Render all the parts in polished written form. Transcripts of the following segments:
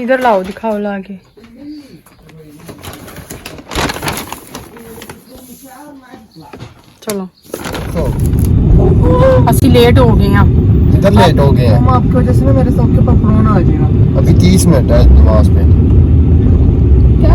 इधर लाओ दिखाओ ला के चलो असि लेट हो गए हैं इधर लेट हो गए हैं हम आपकी वजह से ना मेरे सर के ऊपर कोरोना आ जाएगा अभी 30 मिनट है नमाज पे क्या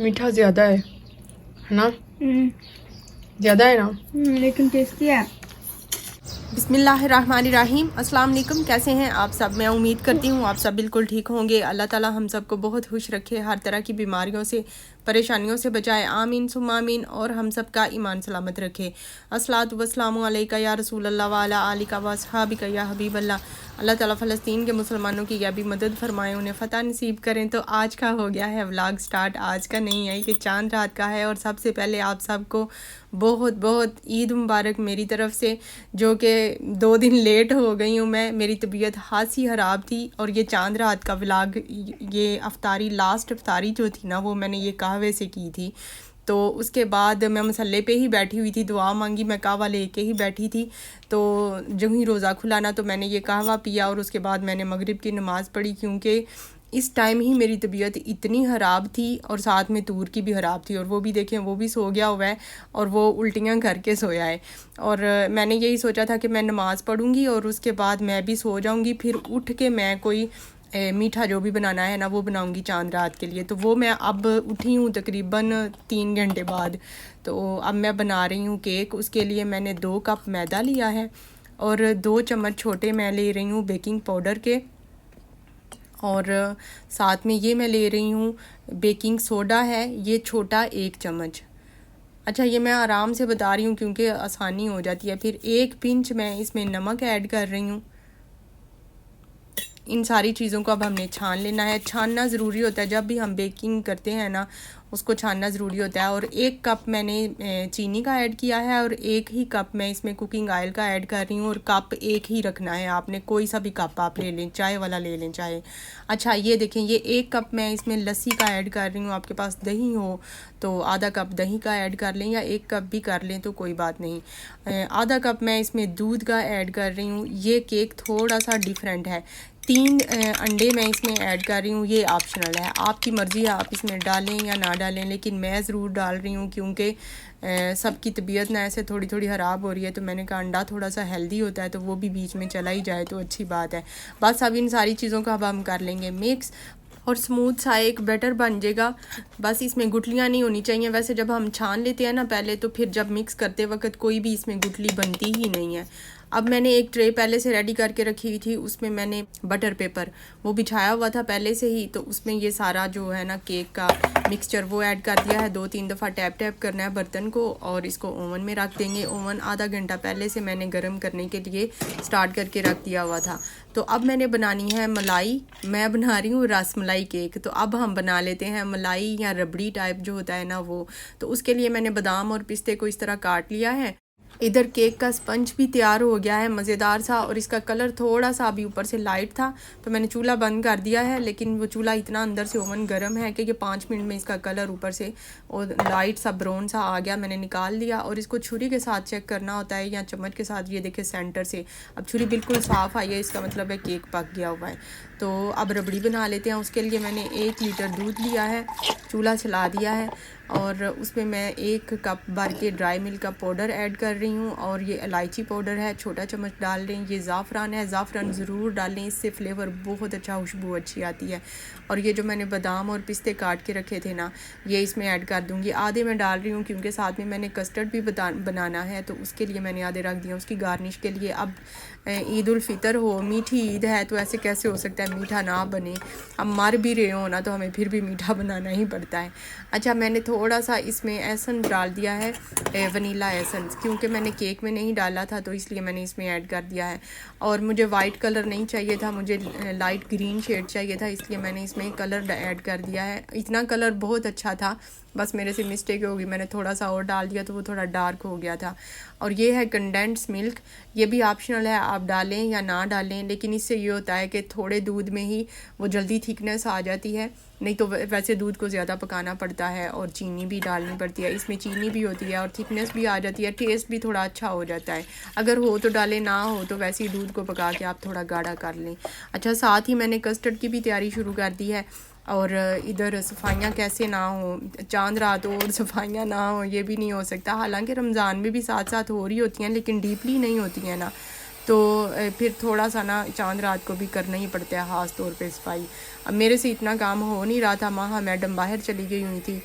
मीठा ज्यादा है ना ज्यादा है ना लेकिन टेस्टी है. बिस्मिल्लाहिर्रहमानिर्रहीम अस्सलाम वालेकुम कैसे हैं आप सब। मैं उम्मीद करती हूँ आप सब बिल्कुल ठीक होंगे। अल्लाह ताला हम सबको बहुत खुश रखे, हर तरह की बीमारियों से परेशानियों से बचाए, आमीन सुम्मा आमीन, और हम सब का ईमान सलामत रखे। अस्सलातु वस्सलामु अलैका या रसूल अल्लाह व अला आलिका व अस्हाबिका या हबीब अल्लाह। अल्लाह ताला फ़लस्तीन के मुसलमानों की या भी मदद फरमाए, उन्हें फ़तह नसीब करें। तो आज का हो गया है व्लॉग स्टार्ट। आज का नहीं है कि चांद रात का है। और सबसे पहले आप सबको बहुत बहुत ईद मुबारक मेरी तरफ से, जो कि 2 दिन लेट हो गई हूँ मैं। मेरी तबीयत खासी ख़राब थी और ये चांद रात का व्लॉग, ये अफ्तारी लास्ट अफ्तारी जो थी ना, वो मैंने ये कहवे से की थी। तो उसके बाद मैं मसल्ले पे ही बैठी हुई थी, दुआ मांगी, मैं कहवा लेके ही बैठी थी। तो जो ही रोज़ा खुला ना, तो मैंने ये कहवा पिया और उसके बाद मैंने मगरिब की नमाज़ पढ़ी, क्योंकि इस टाइम ही मेरी तबीयत इतनी ख़राब थी और साथ में तूर की भी ख़राब थी। और वो भी देखें, वो भी सो गया हुआ है और वो उल्टियाँ करके सोया है। और मैंने यही सोचा था कि मैं नमाज़ पढ़ूँगी और उसके बाद मैं भी सो जाऊँगी, फिर उठ के मैं कोई मीठा जो भी बनाना है ना, वो बनाऊंगी चांद रात के लिए। तो वो मैं अब उठी हूँ तकरीबन 3 घंटे बाद। तो अब मैं बना रही हूँ केक। उसके लिए मैंने 2 कप मैदा लिया है और 2 चम्मच छोटे मैं ले रही हूँ बेकिंग पाउडर के, और साथ में ये मैं ले रही हूँ बेकिंग सोडा है, ये छोटा 1 चम्मच। अच्छा, ये मैं आराम से बता रही हूँ क्योंकि आसानी हो जाती है। फिर 1 पिंच मैं इसमें नमक ऐड कर रही हूँ। इन सारी चीज़ों को अब हमने छान लेना है। छानना ज़रूरी होता है, जब भी हम बेकिंग करते हैं ना, उसको छानना ज़रूरी होता है। और 1 कप मैंने चीनी का ऐड किया है और 1 ही कप मैं इसमें कुकिंग ऑयल का ऐड कर रही हूँ। और कप 1 ही रखना है आपने, कोई सा भी कप आप ले लें, चाय वाला ले लें चाहे। अच्छा, ये देखें, ये 1 कप मैं इसमें लस्सी का ऐड कर रही हूँ। आपके पास दही हो तो आधा कप दही का ऐड कर लें, या 1 कप भी कर लें तो कोई बात नहीं। आधा कप मैं इसमें दूध का ऐड कर रही हूँ। ये केक थोड़ा सा डिफरेंट है। 3 अंडे मैं इसमें ऐड कर रही हूँ, ये ऑप्शनल है, आपकी मर्ज़ी है आप इसमें डालें या ना डालें, लेकिन मैं ज़रूर डाल रही हूँ क्योंकि सबकी तबीयत ना ऐसे थोड़ी थोड़ी ख़राब हो रही है। तो मैंने कहा अंडा थोड़ा सा हेल्दी होता है, तो वो भी बीच में चला ही जाए तो अच्छी बात है। बस अब इन सारी चीज़ों को अब हम कर लेंगे मिक्स, और स्मूथ सा एक बैटर बन जाएगा। बस इसमें गुठलियाँ नहीं होनी चाहिए। वैसे जब हम छान लेते हैं ना पहले, तो फिर जब मिक्स करते वक्त कोई भी इसमें गुठली बनती ही नहीं है। अब मैंने एक ट्रे पहले से रेडी करके रखी हुई थी, उसमें मैंने बटर पेपर वो बिछाया हुआ था पहले से ही। तो उसमें ये सारा जो है ना केक का मिक्सचर वो ऐड कर दिया है। 2-3 दफ़ा टैप टैप करना है बर्तन को और इसको ओवन में रख देंगे। ओवन आधा घंटा पहले से मैंने गर्म करने के लिए स्टार्ट करके रख दिया हुआ था। तो अब मैंने बनानी है मलाई। मैं बना रही हूँ रस मलाई केक। तो अब हम बना लेते हैं मलाई या रबड़ी टाइप जो होता है ना वो। तो उसके लिए मैंने बादाम और पिस्ते को इस तरह काट लिया है। इधर केक का स्पंज भी तैयार हो गया है मज़ेदार सा, और इसका कलर थोड़ा सा अभी ऊपर से लाइट था तो मैंने चूल्हा बंद कर दिया है। लेकिन वो चूल्हा इतना अंदर से ओवन गर्म है कि ये 5 मिनट में इसका कलर ऊपर से और लाइट सा ब्राउन सा आ गया। मैंने निकाल दिया और इसको छुरी के साथ चेक करना होता है या चम्मच के साथ। ये देखिए सेंटर से अब छुरी बिल्कुल साफ़ आई है, इसका मतलब है केक पक गया हुआ है। तो अब रबड़ी बना लेते हैं। उसके लिए मैंने 1 लीटर दूध लिया है, चूल्हा चला दिया है और उसमें मैं 1 कप भर के ड्राई मिल्क का पाउडर ऐड कर रही हूँ और ये इलायची पाउडर है, छोटा चम्मच डाल रही हूँ। ये ज़ाफ़रान है, ज़ाफ़रान ज़रूर डालें, इससे फ्लेवर बहुत अच्छा, खुशबू अच्छी आती है। और ये जो मैंने बादाम और पिस्ते काट के रखे थे ना, ये इसमें ऐड कर दूँगी। आधे मैं डाल रही हूँ क्योंकि साथ में मैंने कस्टर्ड भी बनाना है, तो उसके लिए मैंने आधे रख दिया, उसकी गार्निश के लिए। अब ईद उल फितर हो, मीठी ईद है, तो ऐसे कैसे हो सकता है मीठा ना बने। हम मर भी रहे हो ना तो हमें फिर भी मीठा बनाना ही पड़ता है। अच्छा, मैंने थोड़ा सा इसमें एसेंस डाल दिया है, वनीला एसेंस, क्योंकि मैंने केक में नहीं डाला था तो इसलिए मैंने इसमें ऐड कर दिया है। और मुझे वाइट कलर नहीं चाहिए था, मुझे लाइट ग्रीन शेड चाहिए था, इसलिए मैंने इसमें कलर ऐड कर दिया है। इतना कलर बहुत अच्छा था, बस मेरे से मिस्टेक होगी, मैंने थोड़ा सा और डाल दिया तो वो थोड़ा डार्क हो गया था। और ये है कंडेंस मिल्क, ये भी ऑप्शनल है, आप डालें या ना डालें, लेकिन इससे ये होता है कि थोड़े दूध में ही वो जल्दी थिकनेस आ जाती है, नहीं तो वैसे दूध को ज़्यादा पकाना पड़ता है और चीनी भी डालनी पड़ती है। इसमें चीनी भी होती है और थिकनेस भी आ जाती है, टेस्ट भी थोड़ा अच्छा हो जाता है। अगर हो तो डालें, ना हो तो वैसे ही दूध को पका के आप थोड़ा गाढ़ा कर लें। अच्छा, साथ ही मैंने कस्टर्ड की भी तैयारी शुरू कर दी है। और इधर सफाइयाँ कैसे ना हो, चांद रात हो और सफाइयाँ ना हो, ये भी नहीं हो सकता। हालांकि रमज़ान में भी साथ साथ हो रही होती हैं, लेकिन डीपली नहीं होती हैं ना, तो फिर थोड़ा सा ना चांद रात को भी करना ही पड़ता है, ख़ास तौर पे सफाई। अब मेरे से इतना काम हो नहीं रहा था, माँ मैडम बाहर चली गई हुई थी,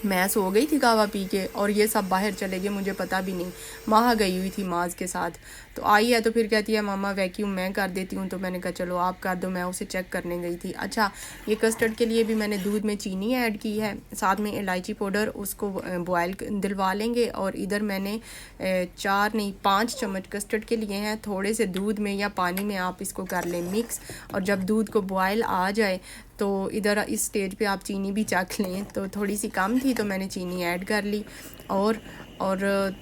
मैं सो गई थी कावा पी के और ये सब बाहर चले गए, मुझे पता भी नहीं। माँ गई हुई थी माज के साथ, तो आई है तो फिर कहती है मामा वैक्यूम मैं कर देती हूँ, तो मैंने कहा चलो आप कर दो, मैं उसे चेक करने गई थी। अच्छा, ये कस्टर्ड के लिए भी मैंने दूध में चीनी ऐड की है, साथ में इलायची पाउडर, उसको बॉयल दिलवा लेंगे। और इधर मैंने 4 नहीं 5 चम्मच कस्टर्ड के लिए हैं, थोड़े से दूध में या पानी में आप इसको कर लें मिक्स। और जब दूध को बॉयल आ जाए तो इधर इस स्टेज पे आप चीनी भी चख लें, तो थोड़ी सी कम थी तो मैंने चीनी ऐड कर ली। और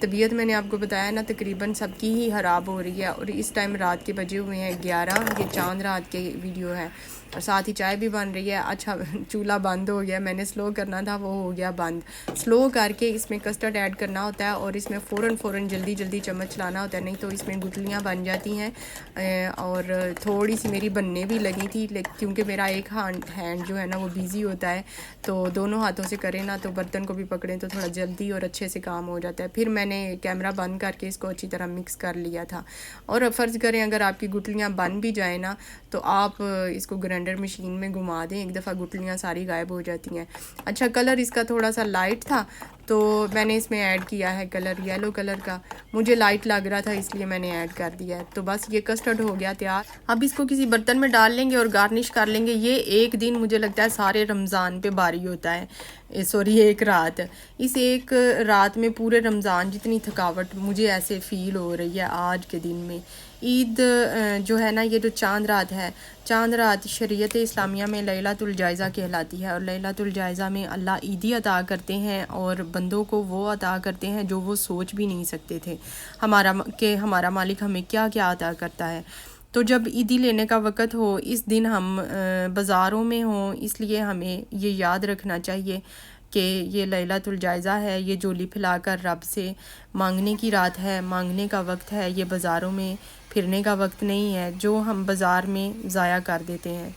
तबीयत मैंने आपको बताया ना तकरीबन सबकी ही ख़राब हो रही है। और इस टाइम रात के बजे हुए हैं 11, ये चांद रात के वीडियो है, और साथ ही चाय भी बन रही है। अच्छा, चूल्हा बंद हो गया, मैंने स्लो करना था, वो हो गया बंद। स्लो करके इसमें कस्टर्ड ऐड करना होता है और इसमें फ़ौरन जल्दी चम्मच चलाना होता है, नहीं तो इसमें गुठलियाँ बन जाती हैं। और थोड़ी सी मेरी बनने भी लगी थी, क्योंकि मेरा एक हैंड जो है ना वो बिज़ी होता है, तो दोनों हाथों से करें ना तो बर्तन को भी पकड़ें तो थोड़ा जल्दी और अच्छे से काम हो जाता है। फिर मैंने कैमरा बंद करके इसको अच्छी तरह मिक्स कर लिया था। और फ़र्ज़ करें अगर आपकी गुठलियाँ बन भी जाए ना, तो आप इसको ग्राइंडर मशीन में घुमा दें, एक दफ़ा गुठलियाँ सारी गायब हो जाती हैं। अच्छा, कलर इसका थोड़ा सा लाइट था, तो मैंने इसमें ऐड किया है कलर येलो कलर का, मुझे लाइट लग रहा था इसलिए मैंने ऐड कर दिया है। तो बस ये कस्टर्ड हो गया तैयार। अब इसको किसी बर्तन में डाल लेंगे और गार्निश कर लेंगे। ये एक दिन मुझे लगता है सारे रमज़ान पे भारी होता है, सॉरी एक रात, इस एक रात में पूरे रमज़ान जितनी थकावट मुझे ऐसे फ़ील हो रही है आज के दिन में। ईद जो है ना, ये जो चांद रात है, चांद रात शरीयत इस्लामिया में लैलतुल जायज़ा कहलाती है, और लैलतुल जायज़ा में अल्लाह ईदी अता करते हैं और बंदों को वो अता करते हैं जो वो सोच भी नहीं सकते थे, हमारा मालिक हमें क्या क्या अता करता है। तो जब ईदी लेने का वक़्त हो, इस दिन हम बाज़ारों में हों, इसलिए हमें ये याद रखना चाहिए कि ये लैलतुल जायज़ा है, ये झोली फैलाकर रब से मांगने की रात है, मांगने का वक्त है, ये बाज़ारों में फिरने का वक्त नहीं है जो हम बाज़ार में ज़ाया कर देते हैं।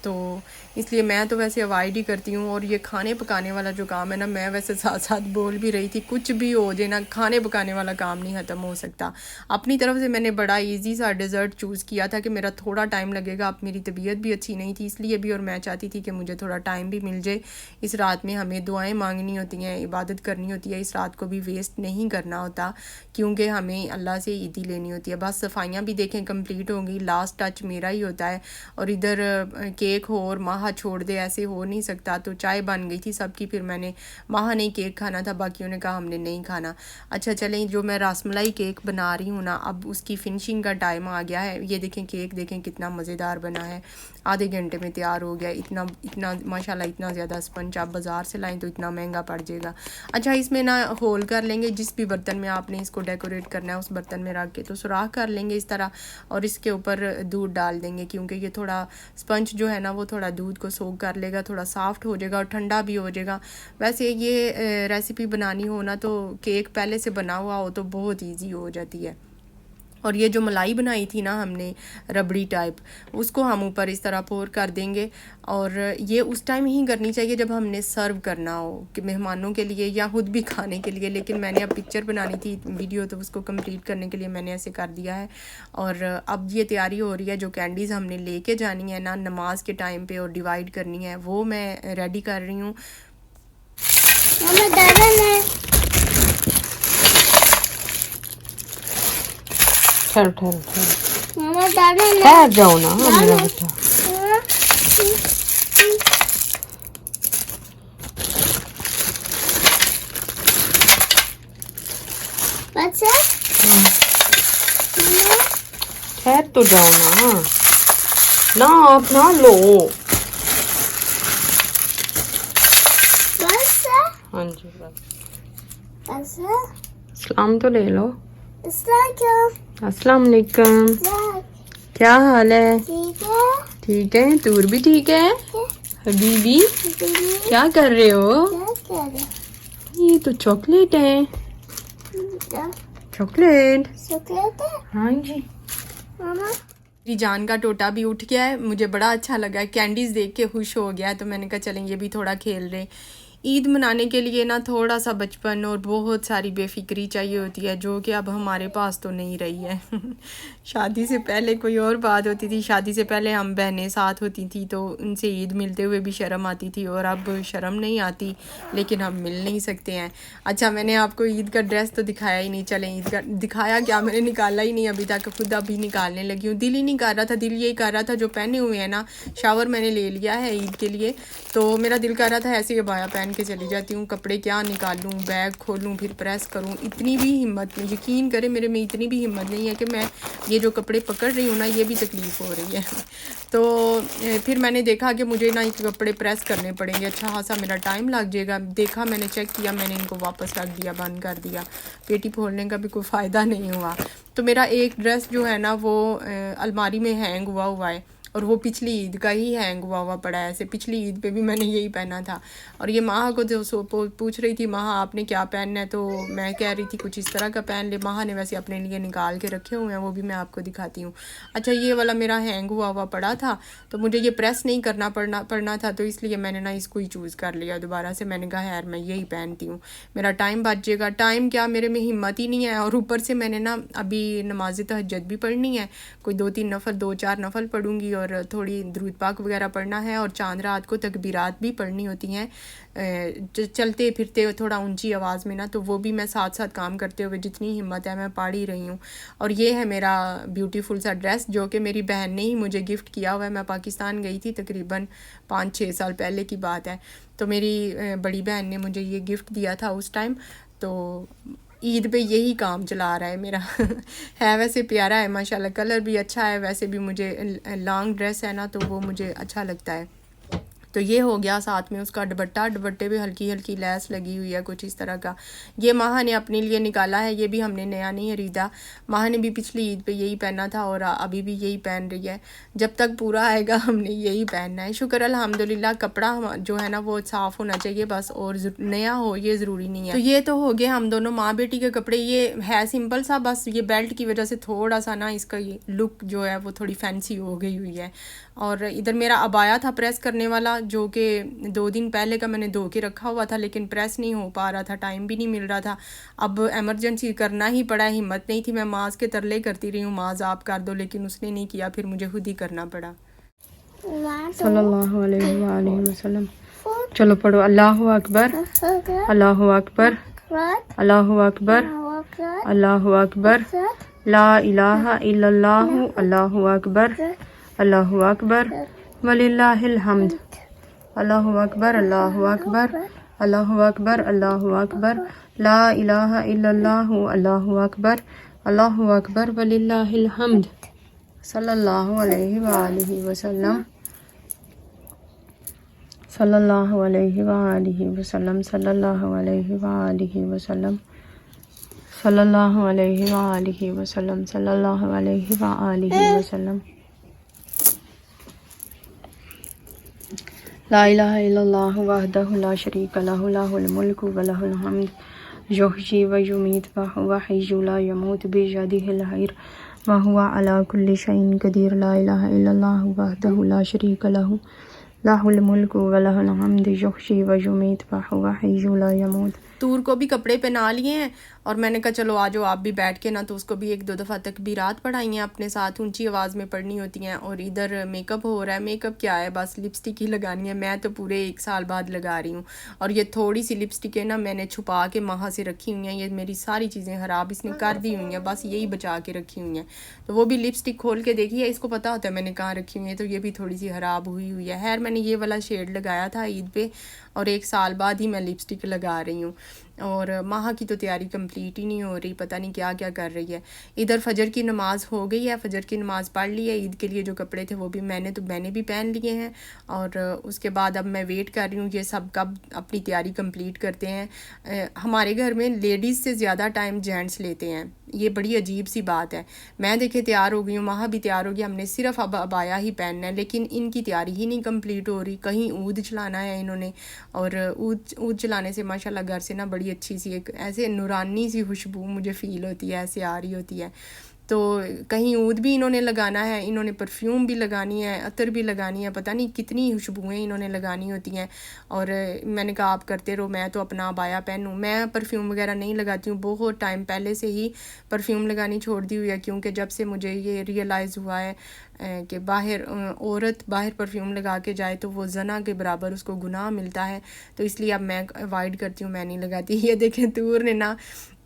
तो इसलिए मैं तो वैसे अवॉइड ही करती हूँ। और ये खाने पकाने वाला जो काम है ना, मैं वैसे साथ साथ बोल भी रही थी, कुछ भी हो जाए ना, खाने पकाने वाला काम नहीं ख़त्म हो सकता। अपनी तरफ से मैंने बड़ा इजी सा डिज़र्ट चूज़ किया था कि मेरा थोड़ा टाइम लगेगा, अब मेरी तबीयत भी अच्छी नहीं थी इसलिए भी, और मैं चाहती थी कि मुझे थोड़ा टाइम भी मिल जाए। इस रात में हमें दुआएँ मांगनी होती हैं, इबादत करनी होती है, इस रात को भी वेस्ट नहीं करना होता, क्योंकि हमें अल्लाह से ईदी लेनी होती है। बस सफाइयाँ भी देखें कंप्लीट होंगी, लास्ट टच मेरा ही होता है। और इधर केक हो और माहा छोड़ दे, ऐसे हो नहीं सकता। तो चाय बन गई थी सबकी, फिर मैंने माहा नहीं केक खाना था, बाकियों ने कहा हमने नहीं खाना। अच्छा चलें, जो मैं रसमलाई केक बना रही हूँ ना, अब उसकी फिनिशिंग का टाइम आ गया है। ये देखें केक देखें कितना मज़ेदार बना है, आधे घंटे में तैयार हो गया। इतना माशाल्लाह इतना ज़्यादा स्पंज आप बाज़ार से लाएँ तो इतना महंगा पड़ जाएगा। अच्छा, इसमें ना होल कर लेंगे, जिस भी बर्तन में आपने इसको डेकोरेट करना है उस बर्तन में रख के तो सुराख कर लेंगे इस तरह, और इसके ऊपर दूध डाल देंगे, क्योंकि ये थोड़ा स्पंज जो है ना वो थोड़ा दूध को सोख कर लेगा, थोड़ा सॉफ्ट हो जाएगा और ठंडा भी हो जाएगा। वैसे ये रेसिपी बनानी हो ना तो केक पहले से बना हुआ हो तो बहुत ईजी हो जाती है। और ये जो मलाई बनाई थी ना हमने रबड़ी टाइप, उसको हम ऊपर इस तरह पोर कर देंगे। और ये उस टाइम ही करनी चाहिए जब हमने सर्व करना हो कि मेहमानों के लिए या खुद भी खाने के लिए, लेकिन मैंने अब पिक्चर बनानी थी वीडियो, तो उसको कंप्लीट करने के लिए मैंने ऐसे कर दिया है। और अब ये तैयारी हो रही है, जो कैंडीज़ हमने लेके जानी है ना नमाज के टाइम पे और डिवाइड करनी है, वो मैं रेडी कर रही हूँ। ठहर जाओ ना मेरा बेटा। ठहर तो जाओ ना आप ना लो। हाँ जी बस। सलाम तो ले लो। अस्सलाम वालेकुम। क्या हाल है? ठीक है। तूर भी ठीक है? हबीबी क्या कर रहे हो? ये तो चॉकलेट है। चॉकलेट हाँ जी। मेरी जान का टोटा भी उठ गया है, मुझे बड़ा अच्छा लगा, कैंडीज़ देख के खुश हो गया, तो मैंने कहा चलें ये भी थोड़ा खेल रहे। ईद मनाने के लिए ना थोड़ा सा बचपन और बहुत सारी बेफिक्री चाहिए होती है, जो कि अब हमारे पास तो नहीं रही है। शादी से पहले कोई और बात होती थी, शादी से पहले हम बहनें साथ होती थी तो उनसे ईद मिलते हुए भी शर्म आती थी, और अब शर्म नहीं आती लेकिन हम मिल नहीं सकते हैं। अच्छा, मैंने आपको ईद का ड्रेस तो दिखाया ही नहीं, चलें ईद का दिखाया क्या, मैंने निकाला ही नहीं अभी तक, खुद अभी निकालने लगी हूँ। दिल ही नहीं कर रहा था, दिल यही कर रहा था जो पहने हुए हैं ना, शावर मैंने ले लिया है ईद के लिए, तो मेरा दिल कर रहा था ऐसे अबाया पहन के चली जाती हूँ, कपड़े क्या निकालूँ, बैग खोलूँ फिर प्रेस करूँ, इतनी भी हिम्मत नहीं, यकीन करें मेरे में इतनी भी हिम्मत नहीं है कि मैं ये जो कपड़े पकड़ रही हूँ ना, ये भी तकलीफ़ हो रही है। तो फिर मैंने देखा कि मुझे ना ये कपड़े प्रेस करने पड़ेंगे, अच्छा खासा मेरा टाइम लग जाएगा। देखा, मैंने चेक किया, मैंने इनको वापस रख दिया, बंद कर दिया, पेटी खोलने का भी कोई फ़ायदा नहीं हुआ। तो मेरा एक ड्रेस जो है ना वो अलमारी में हैंग हुआ है, और वो पिछली ईद का ही हैंग हुआ पड़ा है, ऐसे पिछली ईद पे भी मैंने यही पहना था। और ये माह को जो पूछ रही थी, माह आपने क्या पहनना है, तो मैं कह रही थी कुछ इस तरह का पहन ले। माह ने वैसे अपने लिए निकाल के रखे हुए हैं, वो भी मैं आपको दिखाती हूँ। अच्छा, ये वाला मेरा हैंग हुआ पड़ा था, तो मुझे ये प्रेस नहीं करना पड़ना था, तो इसलिए मैंने ना इसको ही चूज़ कर लिया दोबारा से। मैंने कहा यार मैं यही पहनती हूँ, मेरा टाइम बच जाएगा। टाइम क्या, मेरे में हिम्मत ही नहीं है, और ऊपर से मैंने ना अभी नमाज तहज्जुद भी पढ़नी है, कोई 2-4 नफल पढ़ूँगी, और थोड़ी दुरूद पाक वगैरह पढ़ना है, और चांद रात को तकबीरात भी पढ़नी होती हैं चलते फिरते थोड़ा ऊंची आवाज़ में ना, तो वो भी मैं साथ साथ काम करते हुए जितनी हिम्मत है मैं पढ़ ही रही हूँ। और ये है मेरा ब्यूटीफुल सा ड्रेस, जो कि मेरी बहन ने ही मुझे गिफ्ट किया हुआ है। मैं पाकिस्तान गई थी तकरीबन 5-6 साल पहले की बात है, तो मेरी बड़ी बहन ने मुझे ये गिफ्ट दिया था उस टाइम, तो ईद पे यही काम चला रहा है मेरा। है वैसे प्यारा है माशाल्लाह, कलर भी अच्छा है, वैसे भी मुझे लॉन्ग ड्रेस है ना तो वो मुझे अच्छा लगता है। तो ये हो गया, साथ में उसका दुपट्टे पे हल्की हल्की लैस लगी हुई है कुछ इस तरह का। ये माह ने अपने लिए निकाला है, ये भी हमने नया नहीं खरीदा, माह ने भी पिछली ईद पे यही पहना था और अभी भी यही पहन रही है। जब तक पूरा आएगा हमने यही पहनना है। शुक्र अल्हम्दुलिल्लाह, कपड़ा जो है ना वो साफ़ होना चाहिए बस, और नया हो ये ज़रूरी नहीं है। तो ये तो हो गए हम दोनों माँ बेटी के कपड़े। ये है सिंपल सा, बस ये बेल्ट की वजह से थोड़ा सा ना इसका ये लुक जो है वो थोड़ी फैंसी हो गई हुई है। और इधर मेरा अबाया था प्रेस करने वाला, जो कि 2 दिन पहले का मैंने धो के रखा हुआ था, लेकिन प्रेस नहीं हो पा रहा था, टाइम भी नहीं मिल रहा था। अब एमरजेंसी करना ही पड़ा, हिम्मत नहीं थी। मैं माज के तरले करती रही हूँ, माज आप कर दो, लेकिन उसने नहीं किया, फिर मुझे खुद ही करना पड़ा। सल्लल्लाहु अलैहि वसल्लम। चलो पढ़ो, अल्लाहु अकबर, अल्लाहु अकबर, अल्लाहु अकबर, अल्लाहु अकबर, ला इलाहा इल्लल्लाहु, अल्लाहु अकबर, अल्लाहु अकबर, वलिल्लाहिल हम्द, अल्लाहु अकबर, अल्लाहु अकबर, अल्लाहु अकबर, अल्लाहु अकबर, ला इलाहा इल्लल्लाहु, अल्लाहु अकबर, अल्लाहु अकबर, वलिल्लाहिल हम्द। सल्लल्लाहु अलैहि वालिहि वसल्लम, सल्लल्लाहु अलैहि वालिहि वसल्लम, सल्लल्लाहु अलैहि वालिहि वसल्लम, सल्लल्लाहु अलैहि वालिहि वसल्लम, सल्लल्लाहु अलैहि वालिहि वसल्लम। ला इलाहा इल्लल्लाहु वहदहु ला शरीका लहु, लहुल मुल्कु व लहुल हम्द, युहयी व युमीत व हुवा हय्युन ला यमूत, बियदिहिल खैर व हुवा अला कुल्लि शैइन क़दीर ला इलाहा इल्लल्लाहु वहदहु ला शरीका लहु लहुल मुल्कु व लहुल हम्दु युहयी व युमीत व हुवा हय्युन ला यमूत। तूर को भी कपड़े पहना लिए हैं और मैंने कहा चलो आ जाओ आप भी बैठ के ना, तो उसको भी 1-2 दफ़ा तकबीरात पढ़ाई हैं अपने साथ, ऊंची आवाज़ में पढ़नी होती हैं। और इधर मेकअप हो रहा है। मेकअप क्या है, बस लिपस्टिक ही लगानी है। मैं तो पूरे 1 साल बाद लगा रही हूँ। और ये थोड़ी सी लिपस्टिक है ना, मैंने छुपा के माह से रखी हुई हैं। ये मेरी सारी चीज़ें ख़राब इसने कर दी हुई हैं, बस यही बचा के रखी हुई हैं। तो वो भी लिपस्टिक खोल के देखी है, इसको पता होता है मैंने कहाँ रखी हुई है। तो ये भी थोड़ी सी ख़राब हुई हुई है। खैर मैंने ये वाला शेड लगाया था ईद पे, और 1 साल बाद ही मैं लिपस्टिक लगा रही हूँ। और माह की तो तैयारी कंप्लीट ही नहीं हो रही, पता नहीं क्या क्या कर रही है। इधर फजर की नमाज़ हो गई है, फजर की नमाज़ पढ़ ली है। ईद के लिए जो कपड़े थे वो भी मैंने भी पहन लिए हैं। और उसके बाद अब मैं वेट कर रही हूँ ये सब कब अपनी तैयारी कंप्लीट करते हैं। हमारे घर में लेडीज़ से ज़्यादा टाइम जेंट्स लेते हैं, ये बड़ी अजीब सी बात है। मैं देखे तैयार हो गई हूँ, माह भी तैयार हो गई, हमने सिर्फ अब अबाया ही पहनना है, लेकिन इनकी तैयारी ही नहीं कंप्लीट हो रही। कहीं ऊद चलाना है इन्होंने, और ऊद चलाने से माशाल्लाह घर से ना बड़ी अच्छी सी एक ऐसे नूरानी सी खुशबू मुझे फ़ील होती है, ऐसे आ रही होती है। तो कहीं ऊद भी इन्होंने लगाना है, इन्होंने परफ्यूम भी लगानी है, अतर भी लगानी है, पता नहीं कितनी खुशबुएं इन्होंने लगानी होती हैं। और मैंने कहा आप करते रहो, मैं तो अपना अबाया पहनूँ। मैं परफ्यूम वगैरह नहीं लगाती हूँ, बहुत टाइम पहले से ही परफ्यूम लगानी छोड़ दी हुई है, क्योंकि जब से मुझे ये रियलाइज़ हुआ है कि औरत बाहर परफ्यूम लगा के जाए तो वो जना के बराबर उसको गुनाह मिलता है। तो इसलिए अब मैं अवॉइड करती हूँ, मैं नहीं लगाती। ये देखें तूर ने ना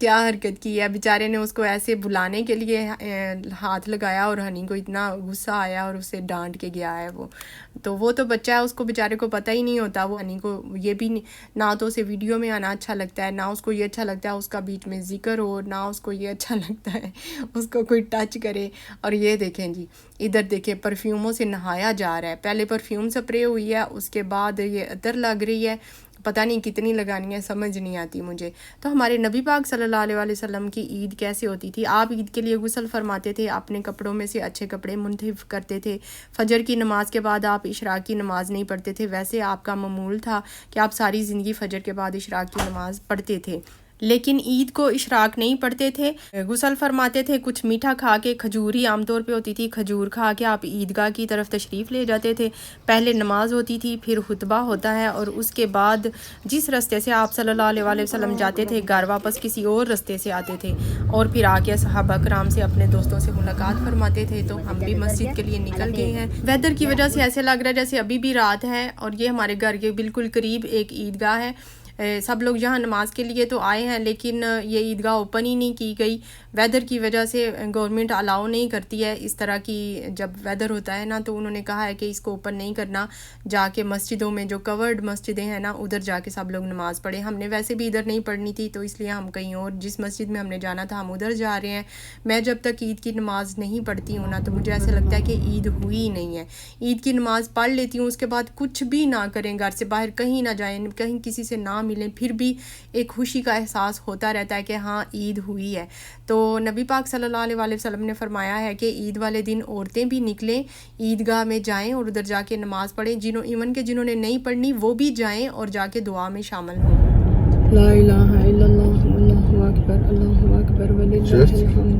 क्या हरकत की है, बेचारे ने उसको ऐसे बुलाने के लिए हाथ लगाया और हनी को इतना गुस्सा आया और उसे डांट के गया है वो तो बच्चा है, उसको बेचारे को पता ही नहीं होता। वो हनी को ये भी ना तो उसे वीडियो में आना अच्छा लगता है, ना उसको ये अच्छा लगता है उसका बीच में जिक्र हो, ना उसको ये अच्छा लगता है उसको कोई टच करे। और ये देखें जी, इधर देखें परफ्यूमों से नहाया जा रहा है। पहले परफ्यूम स्प्रे हुई है, उसके बाद ये अतर लग रही है, पता नहीं कितनी लगानी है, समझ नहीं आती मुझे। तो हमारे नबी पाक सल्लल्लाहु अलैहि वसल्लम की ईद कैसे होती थी? आप ईद के लिए गुस्ल फरमाते थे, अपने कपड़ों में से अच्छे कपड़े मुंतखब करते थे। फजर की नमाज के बाद आप इशराक की नमाज नहीं पढ़ते थे, वैसे आपका मामूल था कि आप सारी ज़िंदगी फजर के बाद इशराक की नमाज पढ़ते थे। लेकिन ईद को इशराक नहीं पढ़ते थे, गुस्ल फरमाते थे, कुछ मीठा खा के, खजूर ही आमतौर पे होती थी, खजूर खा के आप ईदगाह की तरफ तशरीफ़ ले जाते थे। पहले नमाज होती थी, फिर खुतबा होता है, और उसके बाद जिस रास्ते से आप सल्लल्लाहु अलैहि वसल्लम जाते थे घर वापस किसी और रास्ते से आते थे, और फिर आके सहाबा कराम से अपने दोस्तों से मुलाकात फरमाते थे। तो हम भी मस्जिद के लिए निकल गए हैं। वेदर की वजह से ऐसे लग रहा है जैसे अभी भी रात है, और ये हमारे घर के बिल्कुल करीब एक ईदगाह है। सब लोग यहाँ नमाज के लिए तो आए हैं, लेकिन ये ईदगाह ओपन ही नहीं की गई। वेदर की वजह से गवर्नमेंट अलाउ नहीं करती है इस तरह की, जब वेदर होता है ना, तो उन्होंने कहा है कि इसको ओपन नहीं करना, जाके मस्जिदों में जो कवर्ड मस्जिदें हैं ना, उधर जाके सब लोग नमाज़ पढ़े। हमने वैसे भी इधर नहीं पढ़नी थी, तो इसलिए हम कहीं और जिस मस्जिद में हमने जाना था हम उधर जा रहे हैं। मैं जब तक ईद की नमाज़ नहीं पढ़ती हूँ ना, तो मुझे ऐसा लगता है कि ईद हुई ही नहीं है। ईद की नमाज़ पढ़ लेती हूँ, उसके बाद कुछ भी ना करें, घर से बाहर कहीं ना जाएं, कहीं किसी से ना मिलें, फिर भी एक खुशी का एहसास होता रहता है कि हाँ ईद हुई है। तो नबी पाक सल्लल्लाहु अलैहि वसल्लम ने फरमाया है कि ईद वाले दिन औरतें भी निकलें, ईदगाह में जाएं और उधर जाके नमाज़ पढ़ें। जिन्होंने नहीं पढ़नी वो भी जाएं और जाके दुआ में शामिल हों। ला इलाहा इल्लल्लाह अल्लाहु अकबर अल्लाहु अकबर वलिल्लाहिल हम्द।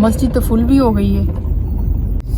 मस्जिद तो फुल भी हो गई है।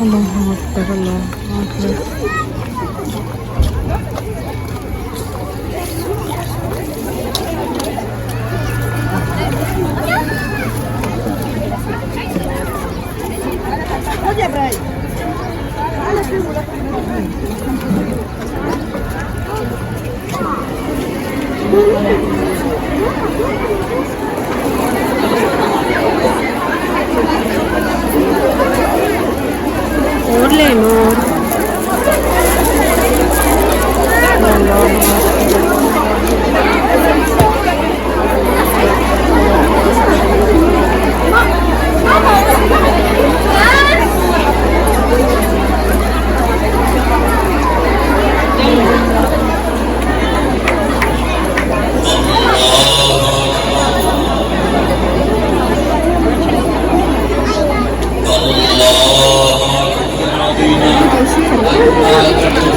अल्लाहु अकबर अल्लाहु अकबर। और ले लो।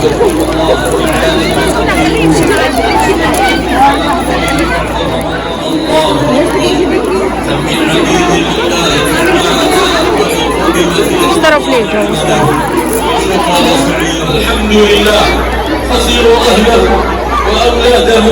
इस तरफ ले जाओ, इस तरफ। अल्हम्दुलिल्लाह फसीरु अहलहु व औलादहु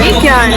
ये क्या है?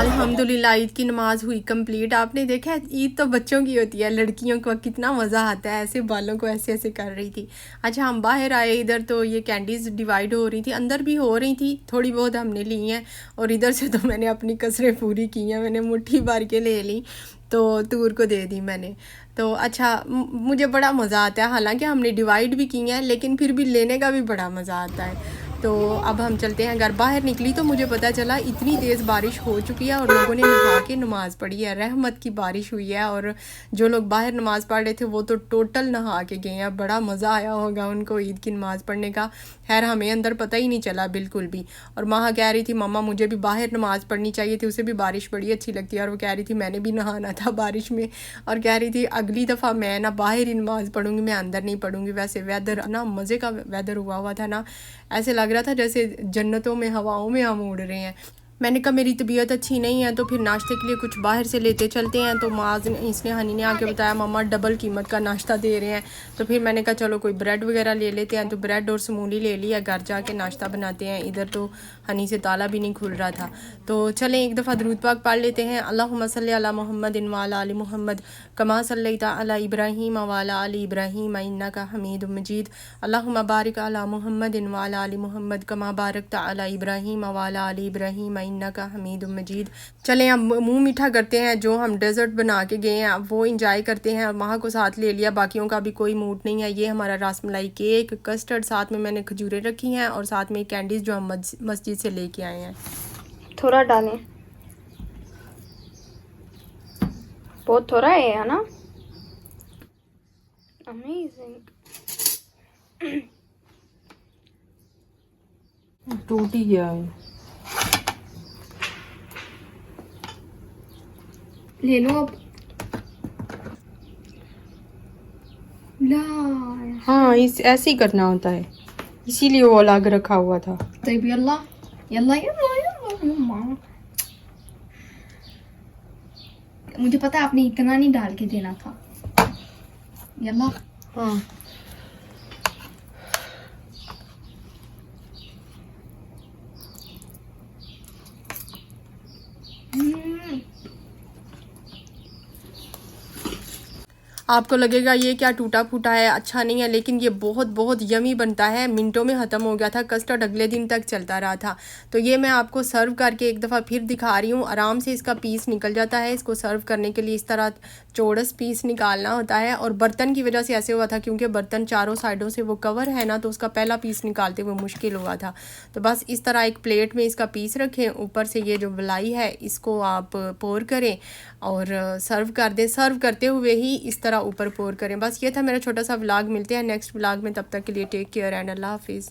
अल्हम्दुलिल्लाह ईद की नमाज हुई कंप्लीट। आपने देखा है ईद तो बच्चों की होती है, लड़कियों को कितना मज़ा आता है, ऐसे बालों को ऐसे ऐसे कर रही थी। अच्छा हम बाहर आए, इधर तो ये कैंडीज़ डिवाइड हो रही थी, अंदर भी हो रही थी, थोड़ी बहुत हमने ली हैं और इधर से तो मैंने अपनी कसरें पूरी की हैं, मैंने मुट्ठी भर के ले ली तो तूर को दे दी मैंने। तो अच्छा मुझे बड़ा मज़ा आता है, हालांकि हमने डिवाइड भी की हैं लेकिन फिर भी लेने का भी बड़ा मज़ा आता है। तो अब हम चलते हैं घर। बाहर निकली तो मुझे पता चला इतनी तेज़ बारिश हो चुकी है और लोगों ने नहा के नमाज़ पढ़ी है, रहमत की बारिश हुई है। और जो लोग बाहर नमाज़ पढ़ रहे थे वो तो टोटल नहा के गए हैं, बड़ा मज़ा आया होगा उनको ईद की नमाज़ पढ़ने का। खैर हमें अंदर पता ही नहीं चला बिल्कुल भी। और माँ कह रही थी मम्मा मुझे भी बाहर नमाज़ पढ़नी चाहिए थी, उसे भी बारिश बड़ी अच्छी लगती है। और वो कह रही थी मैंने भी नहाना था बारिश में, और कह रही थी अगली दफ़ा मैं ना बाहर ही नमाज़ पढ़ूँगी, मैं अंदर नहीं पढ़ूँगी। वैसे वेदर ना मज़े का वेदर हुआ था ना, ऐसे लग रहा था जैसे जन्नतों में हवाओं में हम उड़ रहे हैं। मैंने कहा मेरी तबीयत अच्छी नहीं है तो फिर नाश्ते के लिए कुछ बाहर से लेते चलते हैं। तो माज ने इसने हनी ने आके बताया मम्मा डबल कीमत का नाश्ता दे रहे हैं। तो फिर मैंने कहा चलो कोई ब्रेड वगैरह ले लेते हैं। तो ब्रेड और समूली ले लिया, घर जाके नाश्ता बनाते हैं। इधर तो हनी से ताला भी नहीं खुल रहा था। तो चलें एक दफ़ा दरूद पाक पढ़ लेते हैं। अल्लाहुम्मा सल्ली अला मुहम्मदिन व अला आलि मुहम्मद कमा सल्लैता अला इब्राहीम व अला आलि इब्राहीम इन्नका हमीदुम मजीद। अल्लाहुम्मा बारिक अला मुहम्मदिन व अला आलि मुहम्मद कमा बारकता अला इब्राहीम व अला आलि इब्राहीम इन्नका हमीदुम मजीद। चलें अब मुंह मीठा करते हैं। जो हम डेजर्ट बना के गए हैं वो इंजॉय करते हैं। और वहाँ को साथ ले लिया, बाकियों का भी कोई मूड नहीं है। ये हमारा रसमलाई केक, कस्टर्ड, साथ में मैंने खजूरें रखी हैं और साथ में कैंडीज़ जो हम मस्जिद से लेके आए हैं। थोड़ा डालें, बहुत थोड़ा है ना। अमेजिंग। टूट ही गया है। ले लो अब। ला हाँ इस ऐसे ही करना होता है, इसीलिए वो अलग रखा हुआ था। तब यल्ला यल्ला यल्ला यल्ला। मुझे पता है आपने इतना नहीं डाल के देना था। यल्ला हाँ आपको लगेगा ये क्या टूटा फूटा है, अच्छा नहीं है, लेकिन ये बहुत बहुत यमी बनता है। मिनटों में ख़त्म हो गया था, कस्टर्ड अगले दिन तक चलता रहा था। तो ये मैं आपको सर्व करके एक दफ़ा फिर दिखा रही हूँ। आराम से इसका पीस निकल जाता है। इसको सर्व करने के लिए इस तरह चौड़स पीस निकालना होता है। और बर्तन की वजह से ऐसे हुआ था क्योंकि बर्तन चारों साइडों से वो कवर है ना, तो उसका पहला पीस निकालते हुए मुश्किल हुआ था। तो बस इस तरह एक प्लेट में इसका पीस रखें, ऊपर से ये जो मलाई है इसको आप पोर करें और सर्व कर दें। सर्व करते हुए ही इस तरह ऊपर पोर करें। बस ये था मेरा छोटा सा व्लॉग। मिलते हैं नेक्स्ट व्लॉग में, तब तक के लिए टेक केयर एंड अल्लाह हाफिज़।